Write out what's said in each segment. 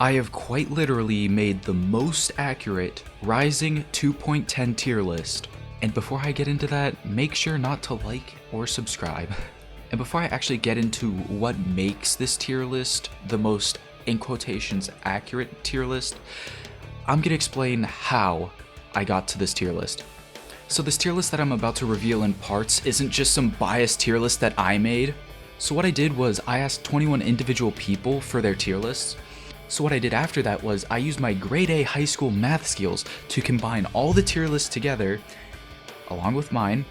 I have quite literally made the most accurate Rising 2.10 tier list. And before I get into that, make sure not to like or subscribe. And before I actually get into what makes this tier list the most, in quotations, accurate tier list, I'm gonna explain how I got to this tier list. So this tier list that I'm about to reveal in parts isn't just some biased tier list that I made. So what I did was I asked 21 individual people for their tier lists. So what I did after that was I used my grade A high school math skills to combine all the tier lists together, along with mine,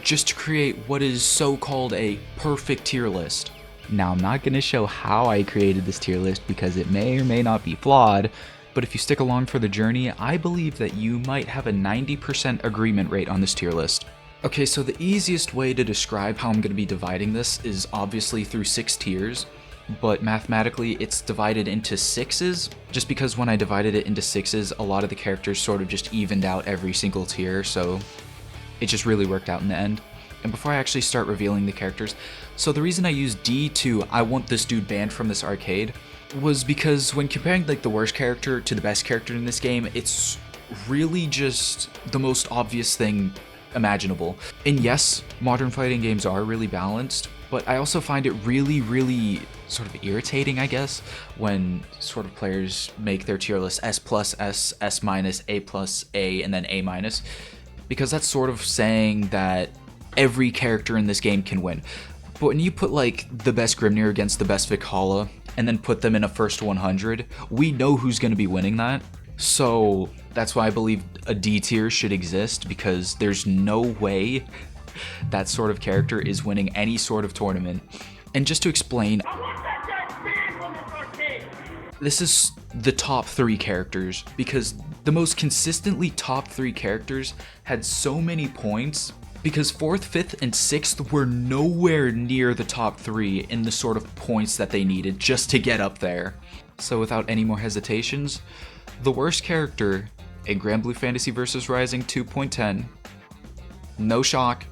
just to create what is so-called a perfect tier list. Now I'm not going to show how I created this tier list because it may or may not be flawed, but if you stick along for the journey, I believe that you might have a 90% agreement rate on this tier list. Okay, so the easiest way to describe how I'm going to be dividing this is obviously through 6 tiers, but mathematically it's divided into 6s, just because when I divided it into 6s, a lot of the characters sort of just evened out every single tier, so it just really worked out in the end. And before I actually start revealing the characters, so the reason I used D to I want this dude banned from this arcade was because when comparing like the worst character to the best character in this game, it's really just the most obvious thing imaginable. And yes, modern fighting games are really balanced, but I also find it really sort of irritating, I guess, when sort of players make their tier list S+, S, S-, A+, A, and then A-, because that's sort of saying that every character in this game can win. But when you put like the best Grimnir against the best Vikala, and then put them in a first 100, we know who's going to be winning that. So that's why I believe a D tier should exist, because there's no way that sort of character is winning any sort of tournament. And just to explain, this is the top 3 characters, because the most consistently top 3 characters had so many points, because 4th, 5th, and 6th were nowhere near the top 3 in the sort of points that they needed just to get up there. So without any more hesitations, the worst character in GBVSR Fantasy vs Rising 2.10, no shock,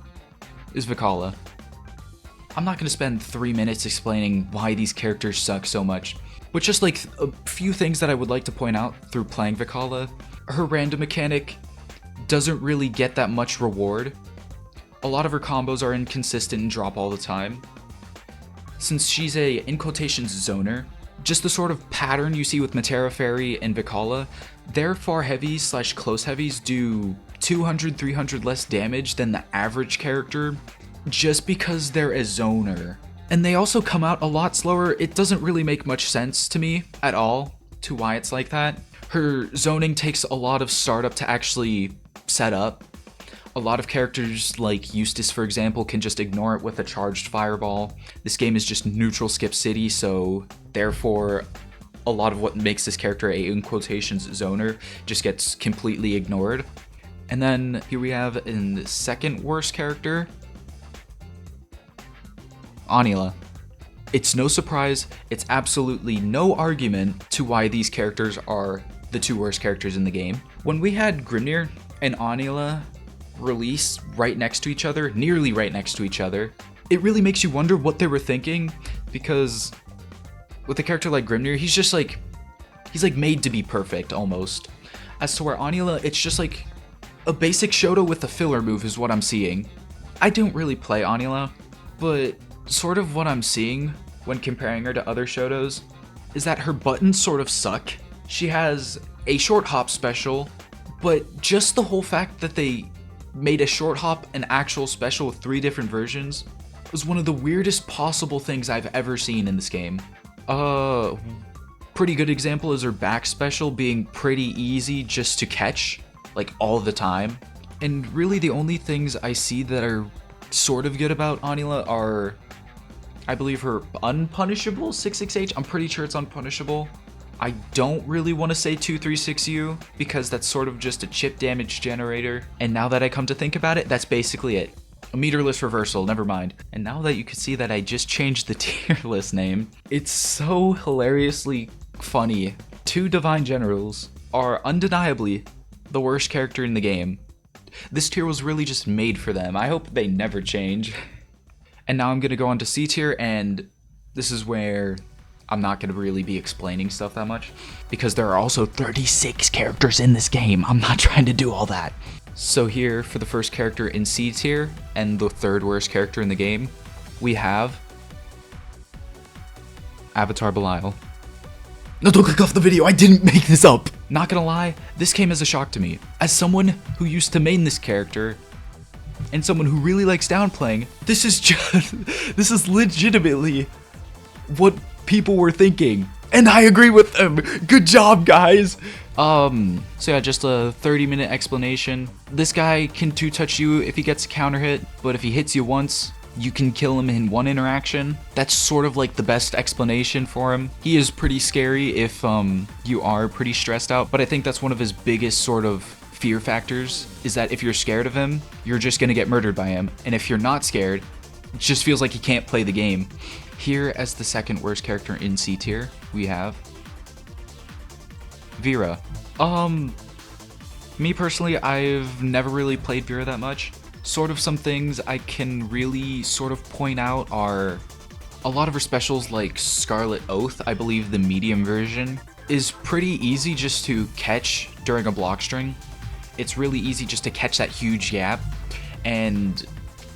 is Vikala. I'm not going to spend 3 minutes explaining why these characters suck so much, but just like a few things that I would like to point out through playing Vikala. Her random mechanic doesn't really get that much reward. A lot of her combos are inconsistent and drop all the time. Since she's a, in quotations, zoner, just the sort of pattern you see with Matera Fairy and Vikala, their far heavies / close heavies do 200-300 less damage than the average character, just because they're a zoner. And they also come out a lot slower. It doesn't really make much sense to me at all to why it's like that. Her zoning takes a lot of startup to actually set up. A lot of characters like Eustace, for example, can just ignore it with a charged fireball. This game is just neutral skip city, so therefore a lot of what makes this character a, in quotations, zoner just gets completely ignored. And then here we have in the second worst character, Anila. It's no surprise, it's absolutely no argument to why these characters are the 2 worst characters in the game. When we had Grimnir and Anila release right next to each other, nearly right next to each other, it really makes you wonder what they were thinking, because with a character like Grimnir, he's like made to be perfect almost. As to where Anila, it's just like a basic Shoto with a filler move is what I'm seeing. I don't really play Anila, but sort of what I'm seeing when comparing her to other Shotos is that her buttons sort of suck. She has a short hop special, but just the whole fact that they made a short hop an actual special with 3 different versions was one of the weirdest possible things I've ever seen in this game. Pretty good example is her back special being pretty easy just to catch, like all the time. And really the only things I see that are sort of good about Anila are, I believe, her unpunishable 668. I'm pretty sure it's unpunishable. I don't really want to say 236U because that's sort of just a chip damage generator. And now that I come to think about it, that's basically it. A meterless reversal, never mind. And now that you can see that I just changed the tier list name, it's so hilariously funny. 2 Divine Generals are undeniably the worst character in the game. This tier was really just made for them. I hope they never change. And now I'm going to go on to C tier, and this is where I'm not going to really be explaining stuff that much because there are also 36 characters in this game. I'm not trying to do all that. So here for the first character in C tier and the third worst character in the game, we have Avatar Belial. No, don't click off the video. I didn't make this up. Not gonna lie, this came as a shock to me. As someone who used to main this character and someone who really likes downplaying, this is legitimately what people were thinking. And I agree with them. Good job, guys. So yeah, just a 30-minute explanation. This guy can two-touch you if he gets a counter hit, but if he hits you once, you can kill him in one interaction. That's sort of like the best explanation for him. He is pretty scary if you are pretty stressed out, but I think that's one of his biggest sort of fear factors, is that if you're scared of him, you're just gonna get murdered by him. And if you're not scared, it just feels like you can't play the game. Here, as the second worst character in C tier, we have Vera. Me personally, I've never really played Vera that much. Sort of some things I can really sort of point out are a lot of her specials, like Scarlet Oath, I believe the medium version, is pretty easy just to catch during a block string. It's really easy just to catch that huge gap. And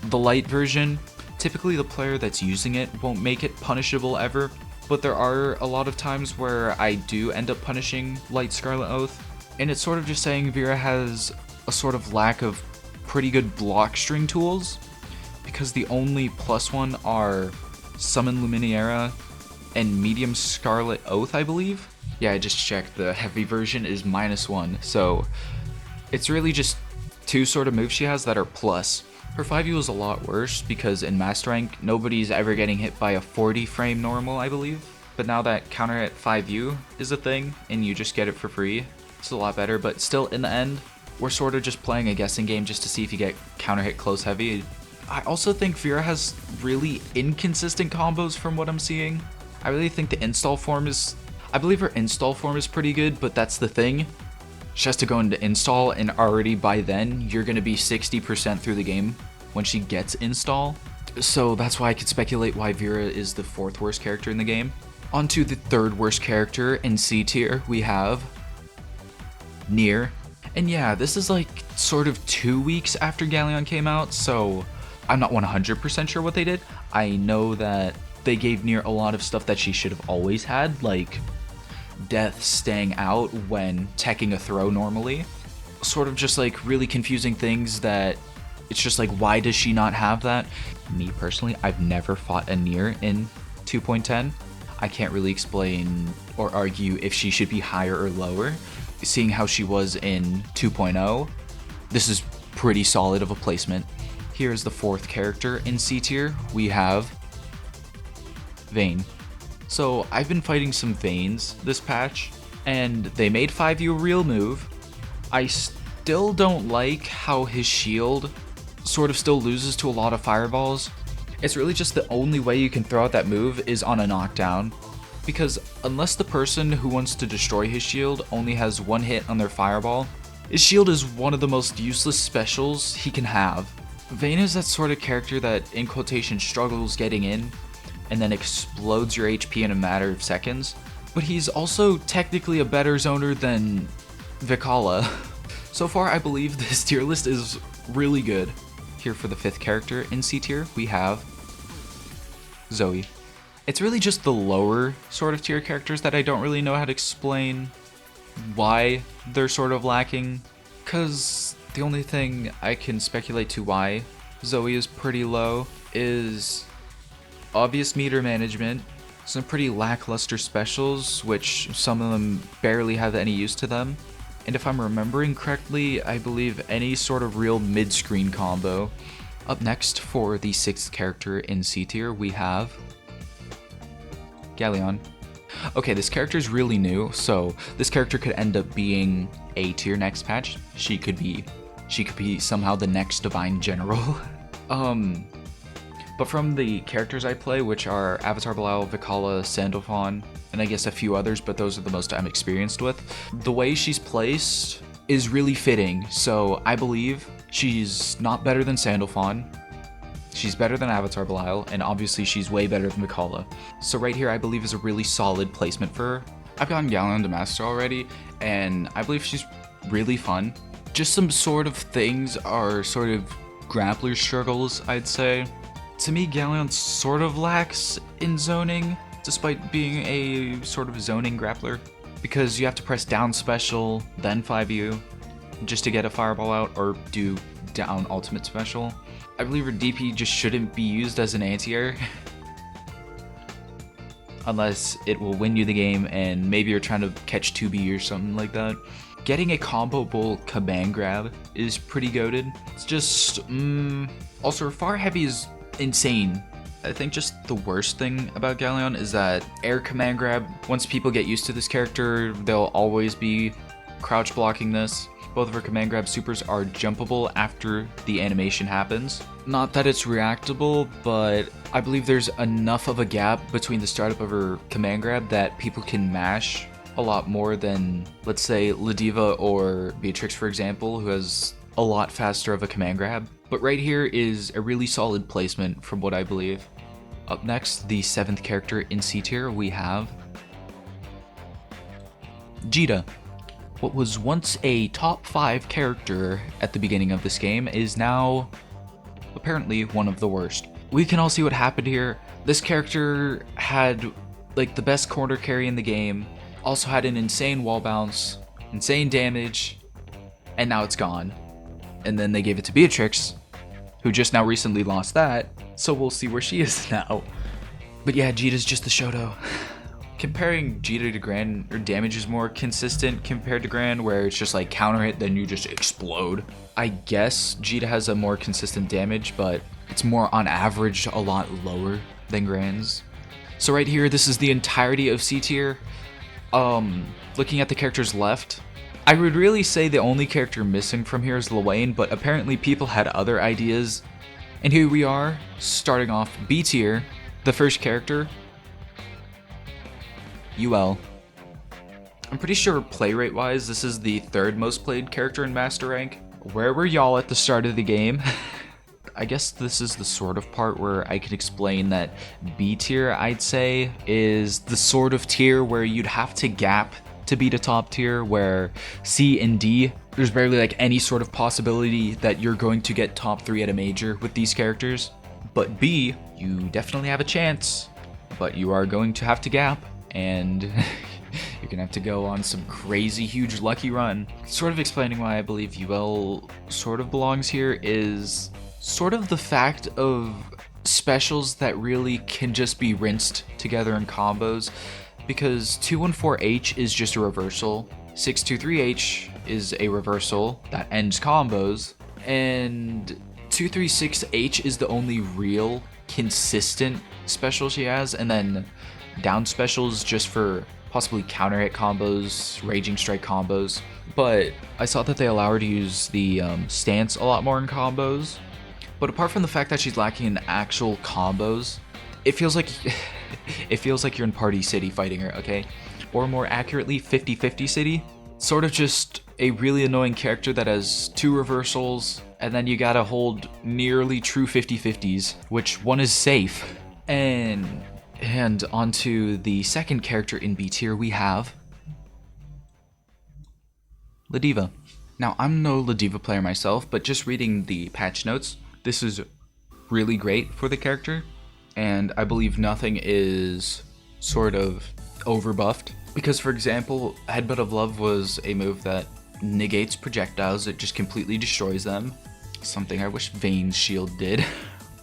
the light version, typically the player that's using it won't make it punishable ever, but there are a lot of times where I do end up punishing light Scarlet Oath. And it's sort of just saying Vera has a sort of lack of pretty good block string tools, because the only +1 are Summon Luminaria and medium Scarlet Oath, I believe. Yeah, I just checked, the heavy version is -1, so it's really just two sort of moves she has that are plus. Her 5U is a lot worse because in Master Rank, nobody's ever getting hit by a 40 frame normal, I believe. But now that counter hit 5U is a thing and you just get it for free, it's a lot better. But still, in the end, we're sort of just playing a guessing game just to see if you get counter hit close heavy. I also think Vera has really inconsistent combos from what I'm seeing. I really think the install form is, I believe her install form is pretty good, but that's the thing. She has to go into install, and already by then, you're going to be 60% through the game when she gets install. So that's why I could speculate why Vera is the 4th worst character in the game. On to the 3rd worst character in C tier, we have Nier. And yeah, this is like sort of 2 weeks after Galleon came out, so I'm not 100% sure what they did. I know that they gave Nier a lot of stuff that she should have always had, like Death staying out when teching a throw normally. Sort of just like really confusing things that it's just like, why does she not have that? Me personally, I've never fought a Nier in 2.10. I can't really explain or argue if she should be higher or lower. Seeing how she was in 2.0, this is pretty solid of a placement. Here is the 4th character in C tier. We have Vayne. So I've been fighting some Vaynes this patch, and they made 5U a real move. I still don't like how his shield sort of still loses to a lot of fireballs. It's really just the only way you can throw out that move is on a knockdown, because unless the person who wants to destroy his shield only has 1 hit on their fireball, his shield is one of the most useless specials he can have. Vayne is that sort of character that, in quotation, struggles getting in and then explodes your HP in a matter of seconds, but he's also technically a better zoner than Vikala. So far, I believe this tier list is really good. Here for the 5th character in C tier, we have Zoe. It's really just the lower sort of tier characters that I don't really know how to explain why they're sort of lacking, because the only thing I can speculate to why Zoe is pretty low is obvious meter management, some pretty lackluster specials, which some of them barely have any use to them, and if I'm remembering correctly, I believe any sort of real mid-screen combo. Up next for the 6th character in C tier, we have Galleon. Okay, this character is really new, so this character could end up being A tier next patch. She could be somehow the next Divine General. But from the characters I play, which are Avatar Belial, Vikala, Sandalphon, and I guess a few others, but those are the most I'm experienced with, the way she's placed is really fitting. So I believe she's not better than Sandalphon. She's better than Avatar Belial, and obviously she's way better than Mikala. So right here I believe is a really solid placement for her. I've gotten Galleon to Master already, and I believe she's really fun. Just some sort of things are sort of grappler struggles, I'd say. To me, Galleon sort of lacks in zoning, despite being a sort of zoning grappler, because you have to press down special, then 5U, just to get a fireball out, or do down ultimate special. I believe her DP just shouldn't be used as an anti-air. Unless it will win you the game and maybe you're trying to catch 2B or something like that. Getting a combo bull command grab is pretty goated. It's just, also her far heavy is insane. I think just the worst thing about Galleon is that air command grab, once people get used to this character, they'll always be crouch blocking this. Both of her command grab supers are jumpable after the animation happens. Not that it's reactable, but I believe there's enough of a gap between the startup of her command grab that people can mash a lot more than, let's say, Ladiva or Beatrix, for example, who has a lot faster of a command grab. But right here is a really solid placement from what I believe. Up next, the 7th character in C tier, we have Jita. What was once a top 5 character at the beginning of this game is now apparently one of the worst. We can all see what happened here. This character had like the best corner carry in the game, also had an insane wall bounce, insane damage, and now it's gone. And then they gave it to Beatrix, who just now recently lost that, so we'll see where she is now. But yeah, Jita's just the Shoto. Comparing Jita to Gran, her damage is more consistent compared to Gran, where it's just like counter hit, then you just explode. I guess Jita has a more consistent damage, but it's more on average a lot lower than Gran's. So right here, this is the entirety of C tier. Looking at the characters left, I would really say the only character missing from here is Lil Wayne, but apparently people had other ideas. And here we are, starting off B tier, the first character, UL. I'm pretty sure play rate wise, this is the 3rd most played character in Master Rank. Where were y'all at the start of the game? I guess this is the sort of part where I can explain that B tier, I'd say, is the sort of tier where you'd have to gap to beat a top tier, where C and D, there's barely like any sort of possibility that you're going to get top 3 at a major with these characters. But B, you definitely have a chance, but you are going to have to gap, and you're gonna have to go on some crazy huge lucky run. Sort of explaining why I believe UL sort of belongs here is sort of the fact of specials that really can just be rinsed together in combos, because 214H is just a reversal, 623H is a reversal that ends combos, and 236H is the only real consistent special she has, and then down specials just for possibly counter hit combos, raging strike combos. But I saw that they allow her to use the stance a lot more in combos. But apart from the fact that she's lacking in actual combos, it feels like you're in Party City fighting her, okay? Or more accurately, 50-50 City. Sort of just a really annoying character that has 2 reversals, and then you gotta hold nearly true 50-50s, which one is safe. And onto the 2nd character in B tier, we have Ladiva. Now, I'm no Ladiva player myself, but just reading the patch notes, this is really great for the character, and I believe nothing is sort of overbuffed. Because, for example, Headbutt of Love was a move that negates projectiles, it just completely destroys them. Something I wish Vayne's shield did.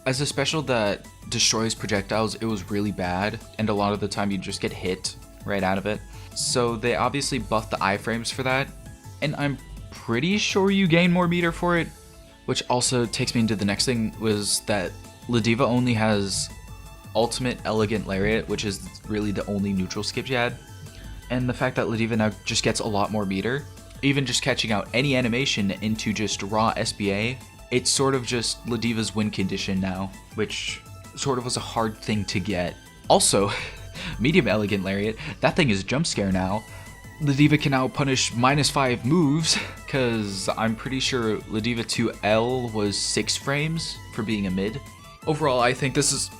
As a special that destroys projectiles, it was really bad, and a lot of the time you just get hit right out of it. So they obviously buffed the iframes for that, and I'm pretty sure you gain more meter for it. Which also takes me into the next thing, was that Ladiva only has Ultimate Elegant Lariat, which is really the only neutral skip she had. And the fact that Ladiva now just gets a lot more meter, even just catching out any animation into just raw SBA, it's sort of just Ladiva's win condition now, which sort of was a hard thing to get. Also, Medium Elegant Lariat, that thing is jump scare now. Ladiva can now punish -5 moves, because I'm pretty sure Ladiva 2L was 6 frames for being a mid. Overall, I think this is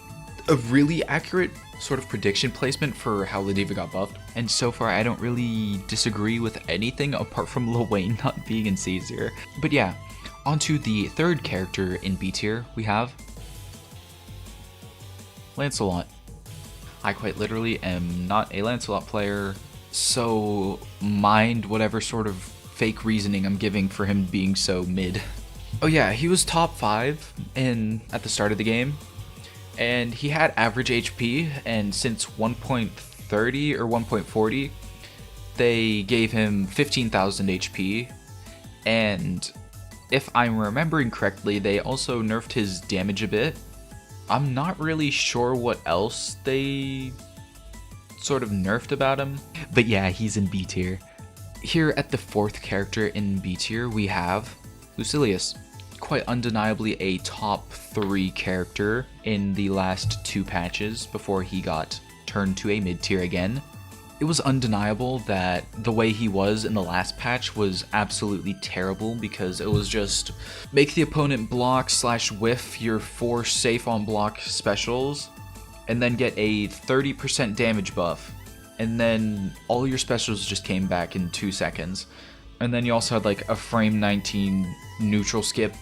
a really accurate sort of prediction placement for how Ladiva got buffed. And so far, I don't really disagree with anything apart from Lil Wayne not being in C tier. But yeah, onto the third character in B tier, we have Lancelot. I quite literally am not a Lancelot player, so mind whatever sort of fake reasoning I'm giving for him being so mid. Oh yeah, he was top 5 at the start of the game, and he had average HP, and since 1.30 or 1.40, they gave him 15,000 HP, and if I'm remembering correctly, they also nerfed his damage a bit. I'm not really sure what else they sort of nerfed about him, but yeah, he's in B tier. Here at the fourth character in B tier, we have Lucilius. Quite undeniably a top 3 character in the last 2 patches before he got turned to a mid tier again. It was undeniable that the way he was in the last patch was absolutely terrible, because it was just make the opponent block / whiff your 4 safe on block specials and then get a 30% damage buff, and then all your specials just came back in 2 seconds. And then you also had like a frame 19 neutral skip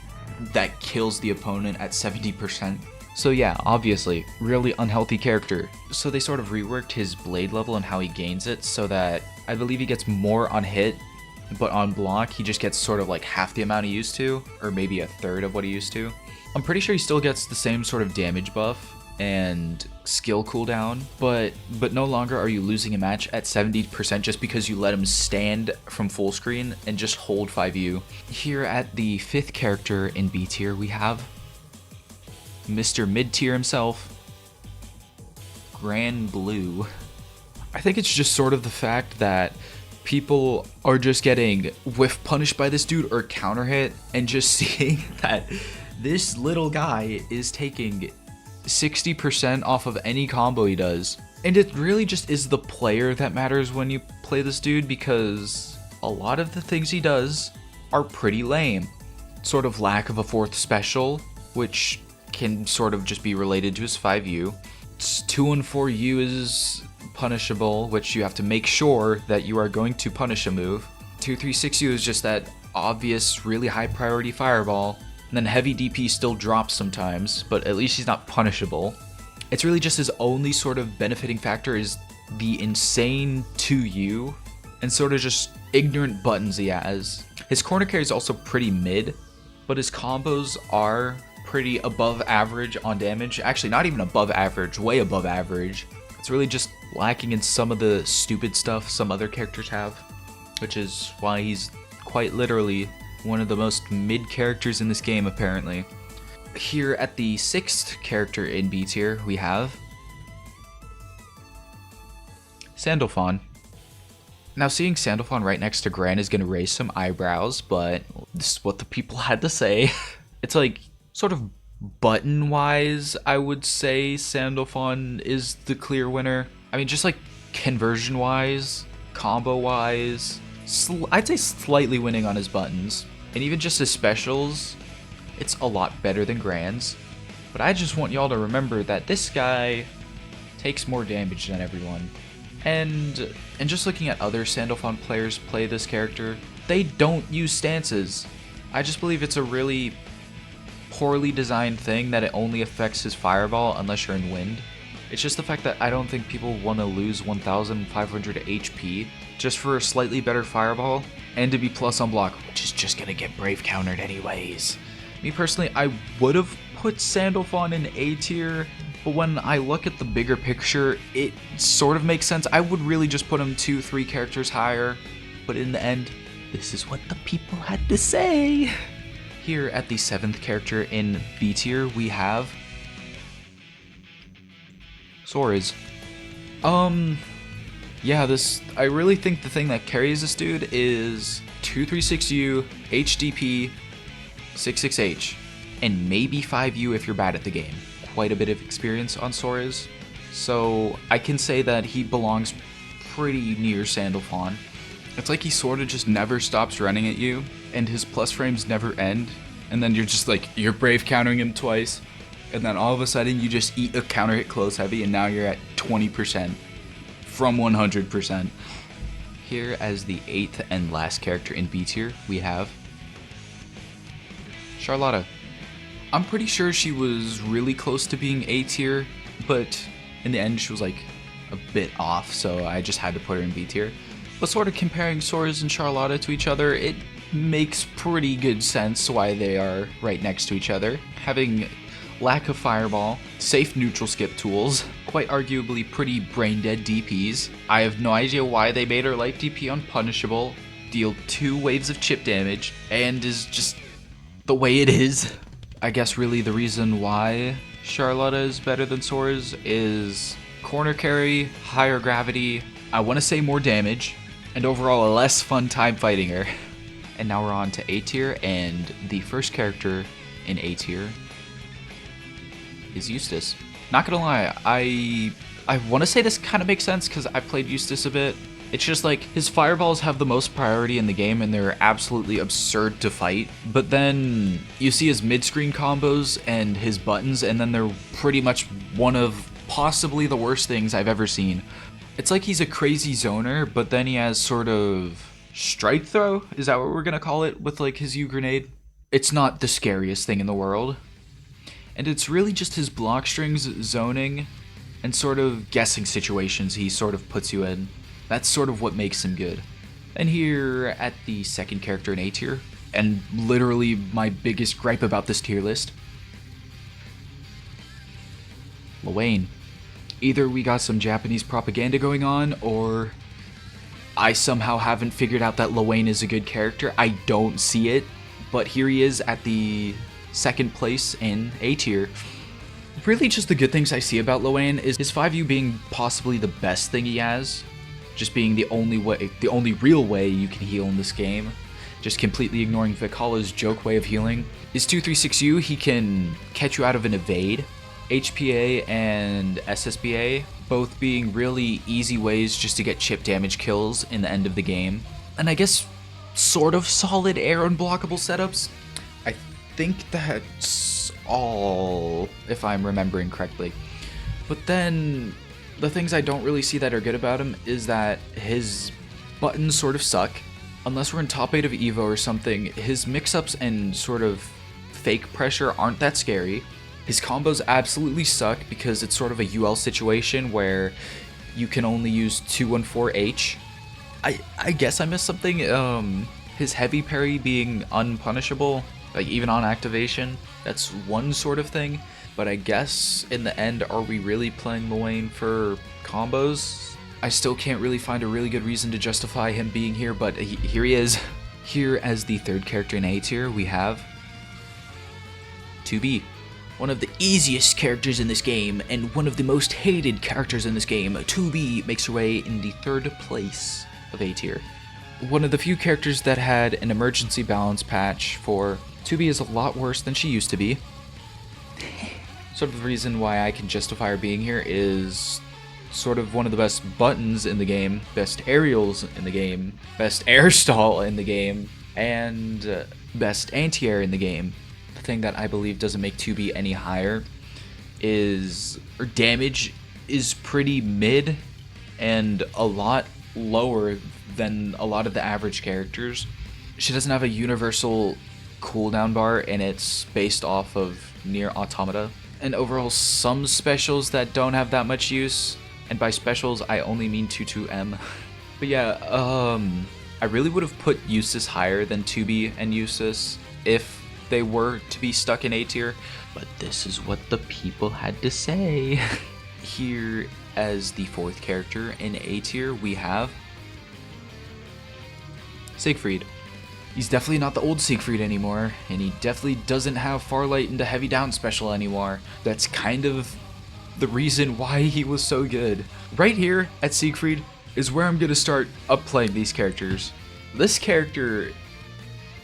that kills the opponent at 70%. So yeah, obviously, really unhealthy character. So they sort of reworked his blade level and how he gains it, so that I believe he gets more on hit, but on block he just gets sort of like half the amount he used to, or maybe a third of what he used to. I'm pretty sure he still gets the same sort of damage buff and skill cooldown, but no longer are you losing a match at 70% just because you let him stand from full screen and just hold 5U. Here at the 5th character in B tier, we have Mr. Mid tier himself, BlazBlue. I think it's just sort of the fact that people are just getting whiff punished by this dude or counter hit, and just seeing that this little guy is taking 60% off of any combo he does. And it really just is the player that matters when you play this dude, because a lot of the things he does are pretty lame. Sort of lack of a 4th special, which can sort of just be related to his 5U. 2 and 4U is punishable, which you have to make sure that you are going to punish a move. 2-3-6U is just that obvious, really high priority fireball. And then heavy DP still drops sometimes, but at least he's not punishable. It's really just his only sort of benefiting factor is the insane 2U and sort of just ignorant buttons he has. His corner carry is also pretty mid, but his combos are pretty above average on damage. Actually, not even above average, way above average. It's really just lacking in some of the stupid stuff some other characters have, which is why he's quite literally one of the most mid characters in this game, apparently. Here at the 6th character in B tier, we have Sandalphon. Now, seeing Sandalphon right next to Gran is going to raise some eyebrows, but this is what the people had to say. It's like, sort of button-wise, I would say Sandalphon is the clear winner. I mean, just like conversion-wise, combo-wise, I'd say slightly winning on his buttons. And even just his specials, it's a lot better than Gran's. But I just want y'all to remember that this guy takes more damage than everyone. And just looking at other Sandalphon players play this character, they don't use stances. I just believe it's a really poorly designed thing that it only affects his fireball unless you're in wind. It's just the fact that I don't think people want to lose 1,500 HP just for a slightly better fireball and to be plus on block, which is just gonna get brave countered anyways. Me personally, I would have put Sandalphon in A tier, but when I look at the bigger picture, it sort of makes sense. I would really just put him 2-3 characters higher, but in the end, this is what the people had to say. Here at the 7th character in B tier, we have Soares. Yeah, I really think the thing that carries this dude is 2-3-6U, HDP, 6-6H, and maybe 5U if you're bad at the game. Quite a bit of experience on Soares, so I can say that he belongs pretty near Sandalphon. It's like he sort of just never stops running at you, and his plus frames never end, and then you're just like, you're brave countering him twice. and then all of a sudden you just eat a counter hit close heavy, and now you're at 20% from 100%. Here, as the 8th and last character in B tier, we have Charlotta. I'm pretty sure she was really close to being A tier, but in the end she was like a bit off, so I just had to put her in B tier. But sort of comparing Soares and Charlotta to each other, it makes pretty good sense why they are right next to each other. Having lack of fireball, safe neutral skip tools, quite arguably pretty brain-dead DPs. I have no idea why they made her life DP unpunishable, deal 2 waves of chip damage, and is just the way it is. I guess really the reason why Charlotta is better than Soares is corner carry, higher gravity, I want to say more damage, and overall a less fun time fighting her. And now we're on to A tier, and the first character in A tier is Eustace. Not gonna lie, I want to say this kind of makes sense because I played Eustace a bit. It's just like his fireballs have the most priority in the game and they're absolutely absurd to fight. But then you see his mid-screen combos and his buttons, and then they're pretty much one of possibly the worst things I've ever seen. It's like he's a crazy zoner, but then he has sort of strike throw? Is that what we're gonna call it with like his U grenade? It's not the scariest thing in the world. And it's really just his block strings, zoning, and sort of guessing situations he sort of puts you in. That's sort of what makes him good. And here at the second character in A tier, and literally my biggest gripe about this tier list, Lwane. Either we got some Japanese propaganda going on, or I somehow haven't figured out that Lwane is a good character. I don't see it, but here he is at the second place in A tier. Really just the good things I see about Lwane is his 5U being possibly the best thing he has. Just being the only real way you can heal in this game. Just completely ignoring Vikala's joke way of healing. His 236U, he can catch you out of an evade. HPA and SSBA, both being really easy ways just to get chip damage kills in the end of the game. And I guess sort of solid air unblockable setups. I think that's all, if I'm remembering correctly. But then the things I don't really see that are good about him is that his buttons sort of suck. Unless we're in top 8 of Evo or something, his mix-ups and sort of fake pressure aren't that scary. His combos absolutely suck because it's sort of a UL situation where you can only use 214H. I guess I missed something. His heavy parry being unpunishable, like even on activation, that's one sort of thing. But I guess in the end, are we really playing Lwane for combos? I still can't really find a really good reason to justify him being here, but here he is. Here as the third character in A tier, we have 2B. One of the easiest characters in this game, and one of the most hated characters in this game, 2B makes her way in the third place of A tier. One of the few characters that had an emergency balance patch for 2B is a lot worse than she used to be. Sort of the reason why I can justify her being here is sort of one of the best buttons in the game, best aerials in the game, best air stall in the game, and best anti-air in the game. The thing that I believe doesn't make 2B any higher is her damage is pretty mid and a lot lower than a lot of the average characters. She doesn't have a universal cooldown bar, and it's based off of Nier Automata. And overall, some specials that don't have that much use, and by specials I only mean 22M. But yeah, I really would have put Eustace higher than 2B and Eustace if they were to be stuck in A tier, but this is what the people had to say. Here as the fourth character in A tier, we have Siegfried. He's definitely not the old Siegfried anymore, and he definitely doesn't have Farlight into heavy down special anymore. That's kind of the reason why he was so good. Right here at Siegfried is where I'm going to start upplaying these characters. This character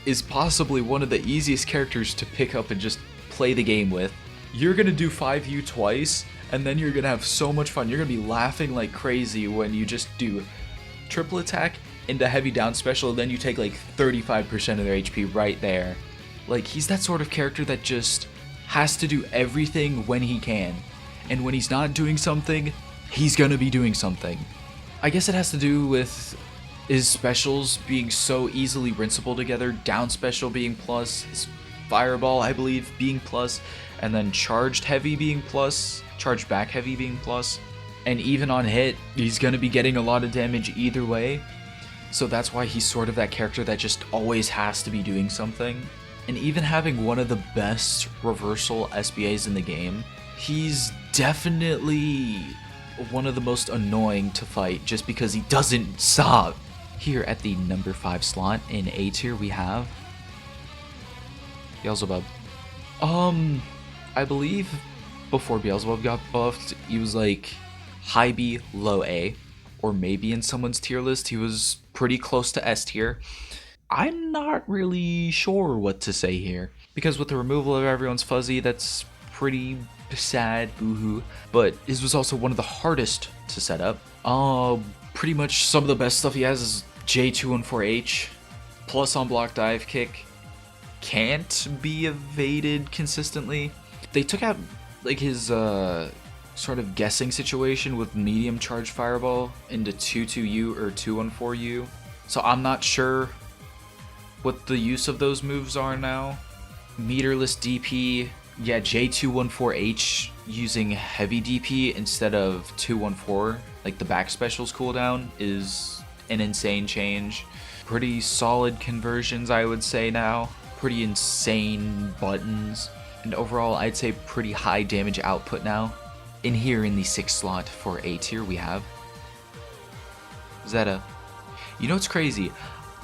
is possibly one of the easiest characters to pick up and just play the game with. You're going to do 5U twice, and then you're going to have so much fun. You're going to be laughing like crazy when you just do triple attack into heavy down special, and then you take like 35% of their HP right there. Like, he's that sort of character that just has to do everything when he can. And when he's not doing something, he's gonna be doing something. I guess it has to do with his specials being so easily rinsable together, down special being plus, his fireball I believe being plus, and then charged heavy being plus, charged back heavy being plus, and even on hit, he's gonna be getting a lot of damage either way. So that's why he's sort of that character that just always has to be doing something. And even having one of the best reversal SBAs in the game, he's definitely one of the most annoying to fight just because he doesn't stop. Here at the number 5 slot in A tier we have Beelzebub. I believe before Beelzebub got buffed, he was like high B, low A, or maybe in someone's tier list he was pretty close to S tier. I'm not really sure what to say here, because with the removal of everyone's fuzzy, that's pretty sad, boohoo, but his was also one of the hardest to set up. Pretty much some of the best stuff he has is J214H, plus on block dive kick, can't be evaded consistently. They took out like his sort of guessing situation with medium charge fireball into 2-2U or 2-1-4U, so I'm not sure what the use of those moves are now. Meterless DP, yeah, J214H using heavy DP instead of 2-1-4, like the back specials cooldown, is an insane change. Pretty solid conversions, I would say now. Pretty insane buttons. And overall, I'd say pretty high damage output now. In here in the 6th slot for A tier, we have Zeta. You know what's crazy?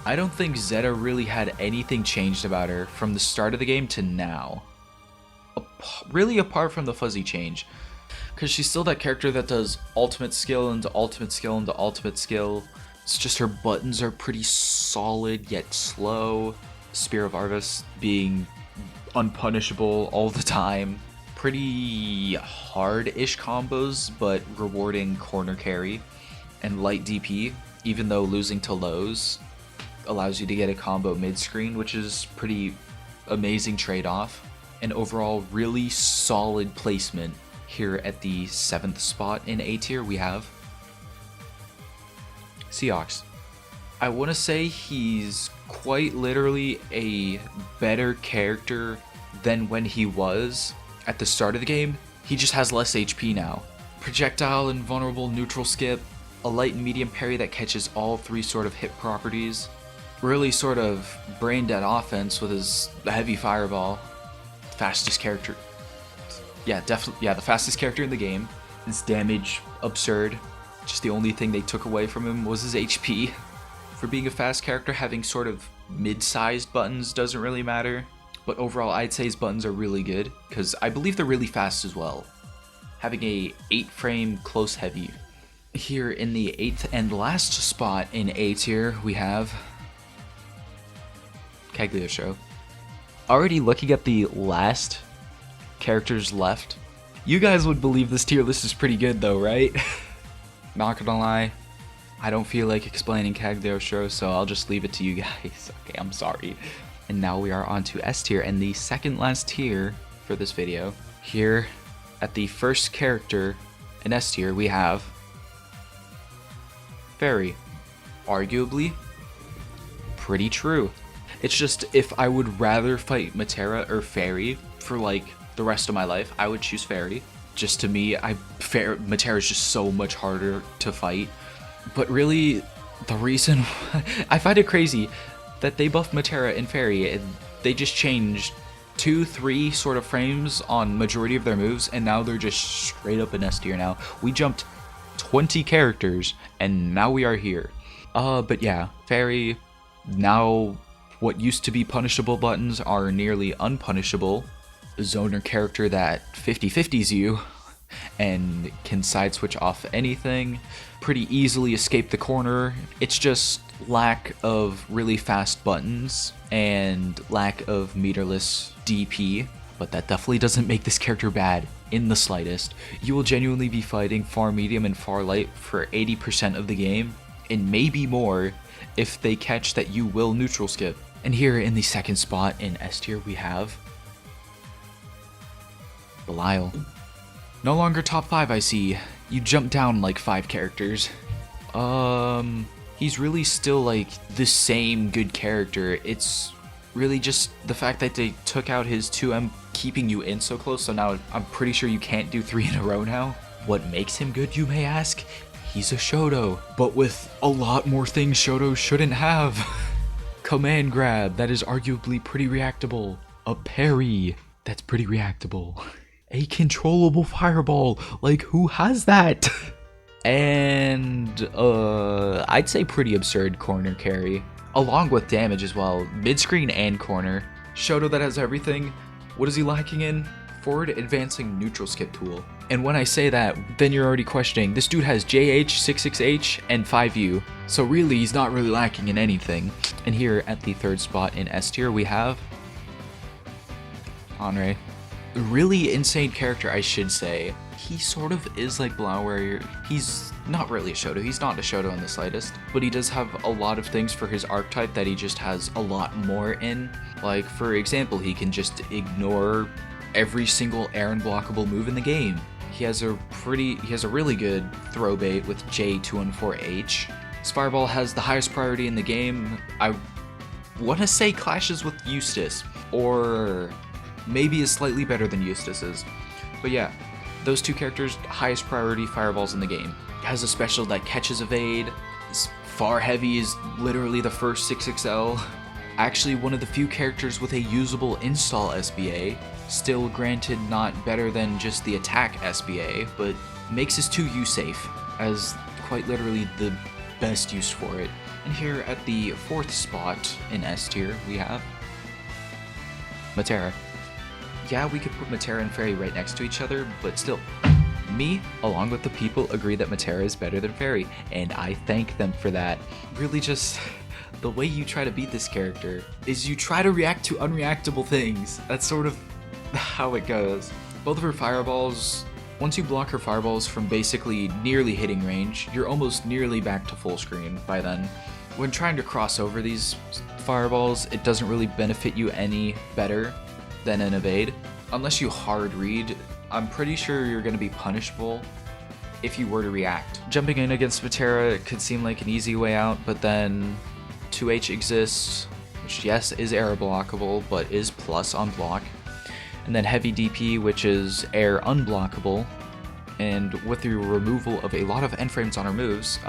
I don't think Zeta really had anything changed about her from the start of the game to now. Really apart from the fuzzy change. Because she's still that character that does ultimate skill into ultimate skill into ultimate skill. It's just her buttons are pretty solid yet slow. Spear of Arvis being unpunishable all the time. Pretty hard-ish combos, but rewarding corner carry. And light DP, even though losing to lows, allows you to get a combo mid-screen, which is pretty amazing trade-off. And overall, really solid placement. Here at the 7th spot in A tier, we have Seox. I want to say he's quite literally a better character than when he was at the start of the game. He just has less HP now. Projectile and vulnerable neutral skip, a light and medium parry that catches all 3 sort of hit properties, really sort of brain dead offense with his heavy fireball, fastest character. Yeah, definitely, yeah, the fastest character in the game. His damage, absurd. Just the only thing they took away from him was his HP. For being a fast character, having sort of mid-sized buttons doesn't really matter. But overall, I'd say his buttons are really good, because I believe they're really fast as well. Having a 8-frame close heavy. Here in the 8th and last spot in A tier, we have Cagliostro. Already looking at the last characters left, you guys would believe this tier list is pretty good though, right? Not gonna lie, I don't feel like explaining Cagliostro, so I'll just leave it to you guys. Okay, I'm sorry. And now we are on to S tier, and the second last tier for this video. Here at the first character in S tier, we have Fairy. Arguably, pretty true. It's just, if I would rather fight Matera or Fairy for like the rest of my life, I would choose Fairy. Just to me, Matera is just so much harder to fight. But really, the reason I find it crazy that they buffed Matera and Fairy, and they just changed 2-3 sort of frames on majority of their moves, and now they're just straight up in S tier now. We jumped 20 characters, and now we are here. But yeah, Fairy, now what used to be punishable buttons are nearly unpunishable. Zoner character that 50-50s you and can side switch off anything, pretty easily escape the corner. It's just lack of really fast buttons and lack of meterless DP, but that definitely doesn't make this character bad in the slightest. You will genuinely be fighting far medium and far light for 80% of the game, and maybe more if they catch that you will neutral skip. And here in the second spot in S tier, we have Belial. No longer top 5, I see. You jumped down like 5 characters. He's really still like the same good character. It's really just the fact that they took out his 2M keeping you in so close, so now I'm pretty sure you can't do 3 in a row now. What makes him good, you may ask? He's a Shoto, but with a lot more things Shoto shouldn't have. Command grab, that is arguably pretty reactable. A parry, that's pretty reactable. A controllable fireball, like who has that? And I'd say pretty absurd corner carry, along with damage as well, mid-screen and corner. Shoto that has everything. What is he lacking in? Forward advancing neutral skip tool. And when I say that, then you're already questioning, this dude has JH, 66H, and 5U, so really he's not really lacking in anything. And here at the 3rd spot in S tier we have Henry. Really insane character, I should say. He sort of is like Blau, where he's not really a Shoto. He's not a Shoto in the slightest, but he does have a lot of things for his archetype that he just has a lot more in. Like, for example, he can just ignore every single air unblockable move in the game. He has a really good throw bait with J214H. His fireball has the highest priority in the game. I want to say clashes with Eustace, or maybe is slightly better than Eustace's. But yeah, those 2 characters, highest priority fireballs in the game. Has a special that catches evade. His far heavy is literally the first 6XL. Actually one of the few characters with a usable install SBA. Still granted not better than just the attack SBA, but makes his 2U safe as quite literally the best use for it. And here at the 4th spot in S tier we have Matera. Yeah, we could put Matera and Fairy right next to each other, but still, me, along with the people, agree that Matera is better than Fairy, and I thank them for that. Really just, the way you try to beat this character is you try to react to unreactable things. That's sort of how it goes. Both of her fireballs, once you block her fireballs from basically nearly hitting range, you're almost nearly back to full screen by then. When trying to cross over these fireballs, it doesn't really benefit you any better than an evade. Unless you hard read, I'm pretty sure you're going to be punishable if you were to react. Jumping in against Matera could seem like an easy way out, but then 2H exists, which yes is air blockable, but is plus on block. And then heavy DP, which is air unblockable, and with the removal of a lot of end frames on our moves,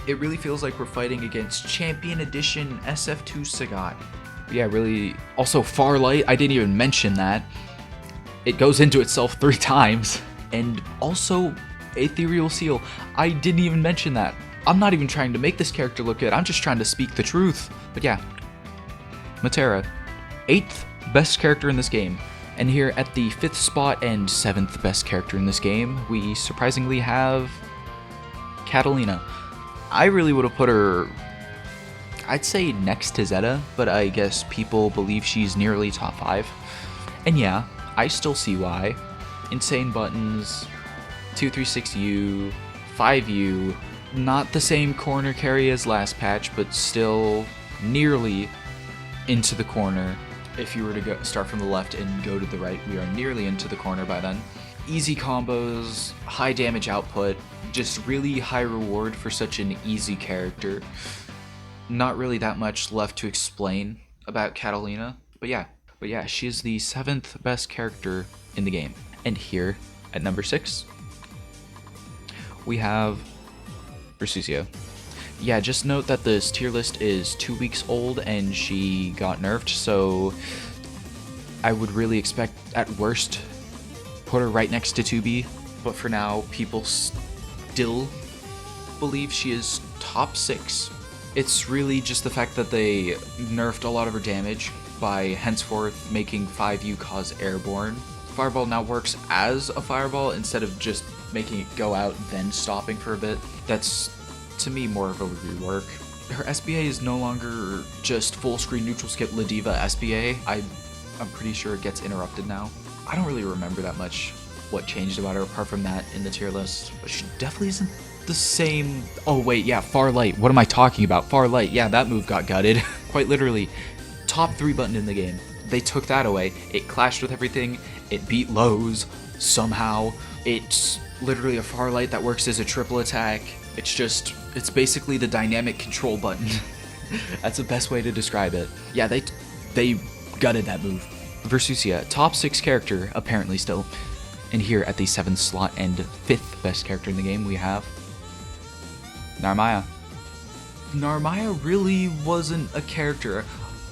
it really feels like we're fighting against Champion Edition SF2 Sagat. Yeah, really. Also, Farlight, I didn't even mention that. It goes into itself 3 times. And also, Ethereal Seal, I didn't even mention that. I'm not even trying to make this character look good, I'm just trying to speak the truth. But yeah, Matera, 8th best character in this game. And here at the 5th spot and 7th best character in this game, we surprisingly have Catalina. I really would have put her, I'd say next to Zeta, but I guess people believe she's nearly top 5. And yeah, I still see why. Insane buttons, 236U, 5U, not the same corner carry as last patch, but still nearly into the corner. If you were to start from the left and go to the right, we are nearly into the corner by then. Easy combos, high damage output, just really high reward for such an easy character. Not really that much left to explain about Catalina, but yeah, she is the 7th best character in the game. And here at number 6, we have Bersucio. Yeah, just note that this tier list is 2 weeks old and she got nerfed, so I would really expect at worst put her right next to 2B, but for now people still believe she is top 6. It's really just the fact that they nerfed a lot of her damage by henceforth making 5U cause airborne. Fireball now works as a fireball instead of just making it go out then stopping for a bit. That's, to me, more of a rework. Her SBA is no longer just full screen neutral skip Ladiva SBA. I'm pretty sure it gets interrupted now. I don't really remember that much what changed about her apart from that in the tier list, but she definitely isn't the same. Oh wait, yeah, Farlight. What am I talking about? Farlight. Yeah, that move got gutted. Quite literally, top 3 button in the game. They took that away. It clashed with everything, It beat lows somehow. It's literally a Farlight that works as a triple attack. It's basically the dynamic control button. That's the best way to describe it. Yeah, they gutted that move. Versusia, top 6 character, apparently still. And here at the 7th slot and 5th best character in the game, we have Narmaya. Narmaya really wasn't a character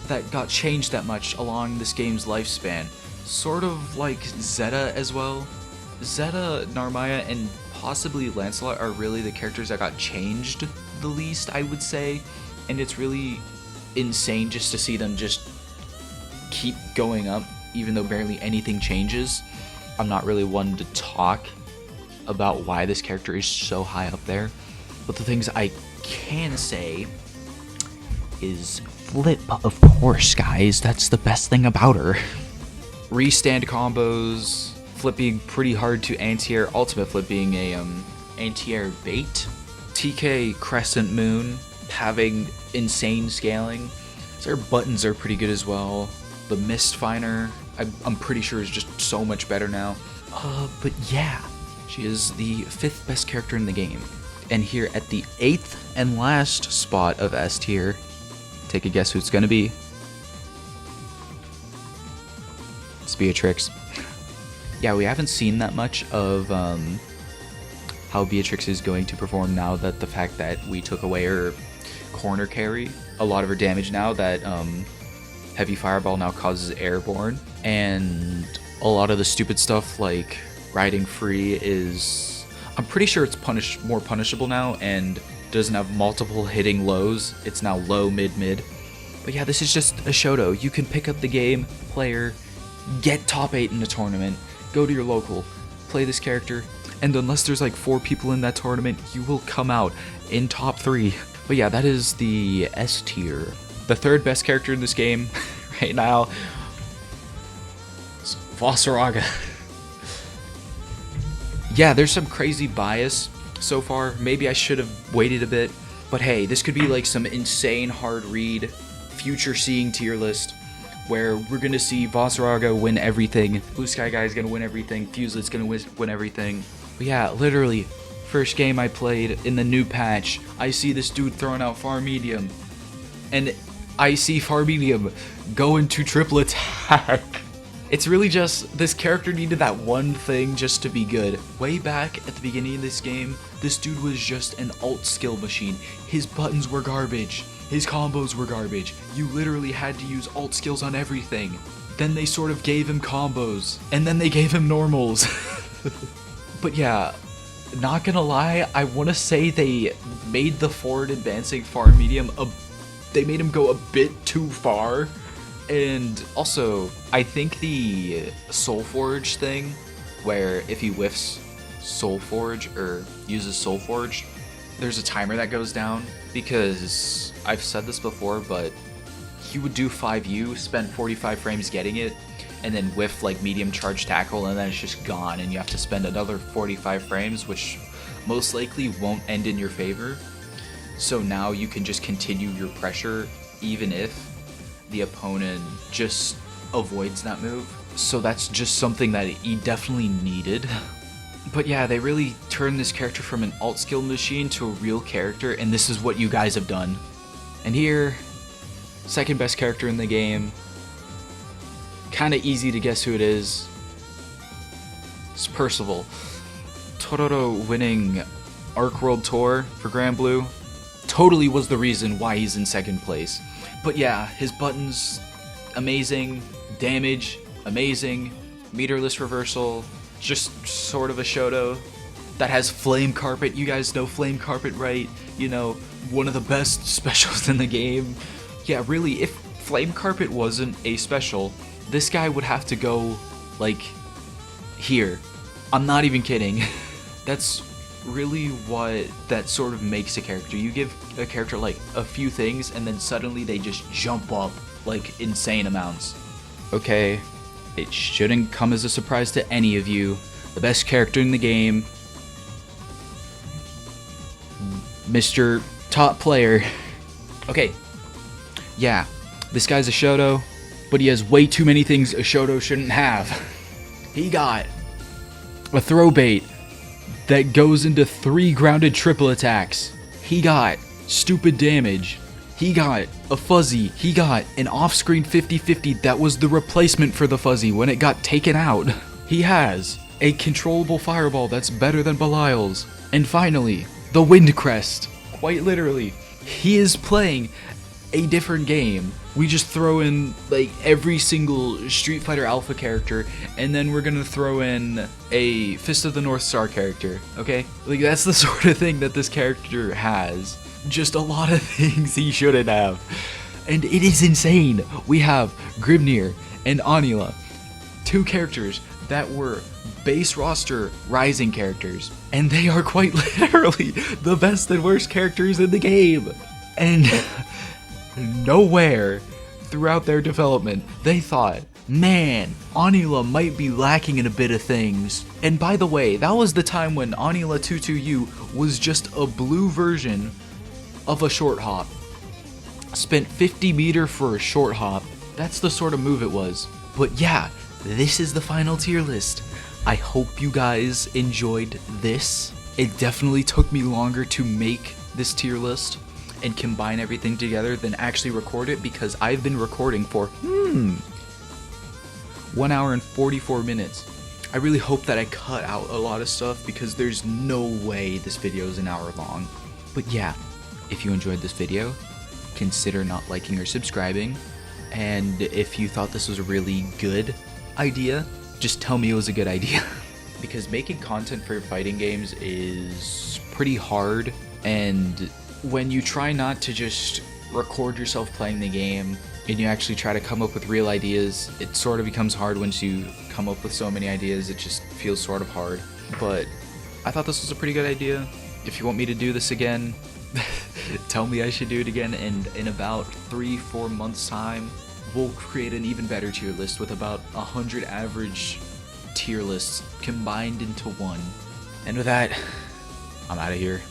that got changed that much along this game's lifespan. Sort of like Zeta as well. Zeta, Narmaya, and possibly Lancelot are really the characters that got changed the least, I would say. And it's really insane just to see them just keep going up, even though barely anything changes. I'm not really one to talk about why this character is so high up there, but the things I can say is Flip, of course, guys. That's the best thing about her. Restand combos, flipping pretty hard to anti-air, ultimate flip being a anti-air bait. TK Crescent Moon having insane scaling. So her buttons are pretty good as well. The Mist Finer, I'm pretty sure is just so much better now. But yeah, she is the 5th best character in the game. And here at the 8th and last spot of S tier, take a guess who it's gonna be. It's Beatrix. Yeah, we haven't seen that much of how Beatrix is going to perform now that the fact that we took away her corner carry. A lot of her damage now that Heavy Fireball now causes airborne, and a lot of the stupid stuff like riding free is, I'm pretty sure it's more punishable now and doesn't have multiple hitting lows. It's now low, mid, mid. But yeah, this is just a Shoto. You can pick up the game, player, get top 8 in the tournament, go to your local, play this character, and unless there's like 4 people in that tournament, you will come out in top 3. But yeah, that is the S tier. The 3rd best character in this game right now is Vasaraga. Yeah, there's some crazy bias so far. Maybe I should have waited a bit. But hey, this could be like some insane hard read, future seeing tier list where we're going to see Vasaraga win everything. Blue Sky Guy is going to win everything. Fuselet's going to win everything. But yeah, literally, first game I played in the new patch, I see this dude throwing out far medium. And I see far medium go into triple attack. It's really just, this character needed that one thing just to be good. Way back at the beginning of this game, this dude was just an alt skill machine. His buttons were garbage. His combos were garbage. You literally had to use alt skills on everything. Then they sort of gave him combos. And then they gave him normals. But yeah, not gonna lie, I want to say they made the forward advancing far medium they made him go a bit too far. And also, I think the Soul Forge thing, where if he whiffs Soul Forge or uses Soul Forge, there's a timer that goes down. Because I've said this before, but he would do 5U, spend 45 frames getting it, and then whiff like medium charge tackle, and then it's just gone, and you have to spend another 45 frames, which most likely won't end in your favor. So now you can just continue your pressure even if the opponent just avoids that move. So that's just something that he definitely needed. But yeah, they really turned this character from an alt skill machine to a real character, and this is what you guys have done. And here, 2nd best character in the game. Kinda easy to guess who it is. It's Percival. Tororo winning Arc World Tour for BlazBlue totally was the reason why he's in 2nd place. But yeah, his buttons, amazing. Damage, amazing. Meterless reversal, just sort of a Shoto that has Flame Carpet. You guys know Flame Carpet, right? You know, one of the best specials in the game. Yeah, really, if Flame Carpet wasn't a special, this guy would have to go, like, here. I'm not even kidding. That's really what that sort of makes a character. You give a character like a few things and then suddenly they just jump up like insane amounts. Okay, it shouldn't come as a surprise to any of you. The best character in the game, Mr. Top Player. Okay, yeah, this guy's a Shoto, but he has way too many things a Shoto shouldn't have. He got a throw bait that goes into 3 grounded triple attacks. He got stupid damage. He got a fuzzy. He got an off-screen 50-50 that was the replacement for the fuzzy when it got taken out. He has a controllable fireball that's better than Belial's. And finally, the Wind Crest. Quite literally, he is playing a different game. We just throw in like every single Street Fighter Alpha character, and then we're gonna throw in a Fist of the North Star character, okay? Like, that's the sort of thing that this character has. Just a lot of things he shouldn't have. And it is insane. We have Grimnir and Anila, 2 characters that were base roster Rising characters, and they are quite literally the best and worst characters in the game. And nowhere throughout their development they thought, man, Anila might be lacking in a bit of things. And by the way, that was the time when Anila 22U was just a blue version of a short hop. Spent 50 meter for a short hop. That's the sort of move it was. But yeah, this is the final tier list. I hope you guys enjoyed this. It definitely took me longer to make this tier list and combine everything together than actually record it, because I've been recording for 1 hour and 44 minutes. I really hope that I cut out a lot of stuff, because there's no way this video is an hour long. But yeah, if you enjoyed this video, consider not liking or subscribing. And if you thought this was a really good idea, just tell me it was a good idea. Because making content for fighting games is pretty hard, and when you try not to just record yourself playing the game and you actually try to come up with real ideas, it sort of becomes hard. Once you come up with so many ideas, it just feels sort of hard. But I thought this was a pretty good idea. If you want me to do this again, tell me I should do it again, and in about 3-4 months time, we'll create an even better tier list with about 100 average tier lists combined into one. And with that, I'm out of here.